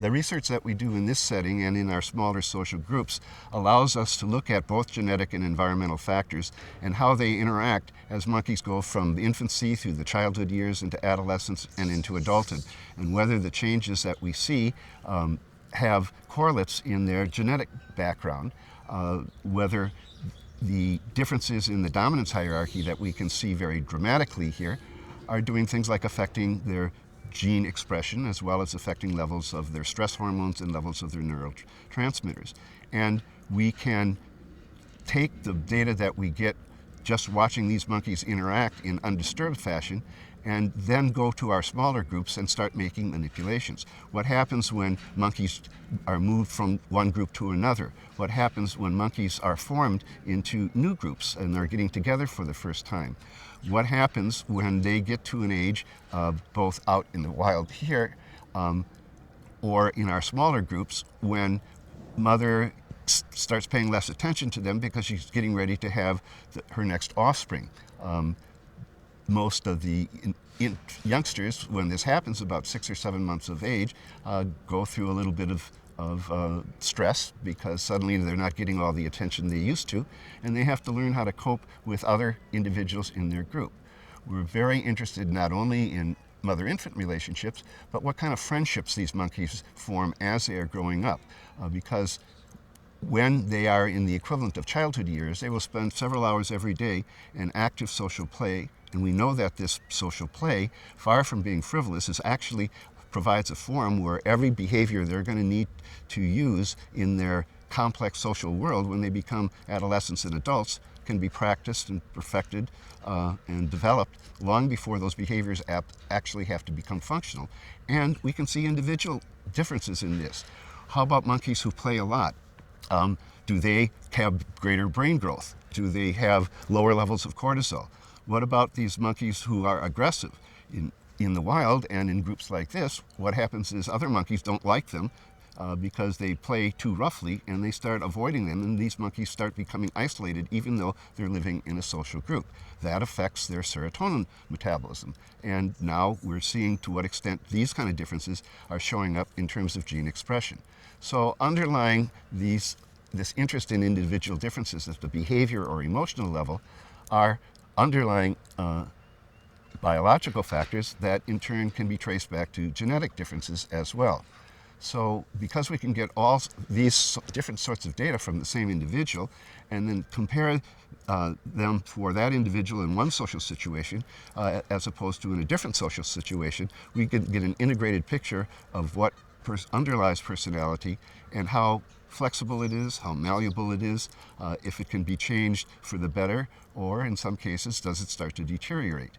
The research that we do in this setting and in our smaller social groups allows us to look at both genetic and environmental factors and how they interact as monkeys go from infancy through the childhood years into adolescence and into adulthood, and whether the changes that we see have correlates in their genetic background, whether the differences in the dominance hierarchy that we can see very dramatically here are doing things like affecting their gene expression as well as affecting levels of their stress hormones and levels of their neurotransmitters. And we can take the data that we get just watching these monkeys interact in undisturbed fashion and then go to our smaller groups and start making manipulations. What happens when monkeys are moved from one group to another? What happens when monkeys are formed into new groups and are getting together for the first time? What happens when they get to an age both out in the wild here or in our smaller groups when mother starts paying less attention to them because she's getting ready to have her next offspring. Most of the youngsters, when this happens, about 6 or 7 months of age, go through a little bit of stress because suddenly they're not getting all the attention they used to, and they have to learn how to cope with other individuals in their group. We're very interested not only in mother-infant relationships, but what kind of friendships these monkeys form as they are growing up, because when they are in the equivalent of childhood years, they will spend several hours every day in active social play. And we know that this social play, far from being frivolous, is actually provides a forum where every behavior they're going to need to use in their complex social world when they become adolescents and adults can be practiced and perfected and developed long before those behaviors actually have to become functional. And we can see individual differences in this. How about monkeys who play a lot? Do they have greater brain growth? Do they have lower levels of cortisol? What about these monkeys who are aggressive? In the wild and in groups like this, what happens is other monkeys don't like them because they play too roughly and they start avoiding them, and these monkeys start becoming isolated even though they're living in a social group. That affects their serotonin metabolism. And now we're seeing to what extent these kind of differences are showing up in terms of gene expression. So underlying this interest in individual differences at the behavior or emotional level are underlying biological factors that in turn can be traced back to genetic differences as well. So because we can get all these different sorts of data from the same individual and then compare them for that individual in one social situation as opposed to in a different social situation, we can get an integrated picture of what underlies personality and how flexible it is, how malleable it is, if it can be changed for the better, or in some cases, does it start to deteriorate?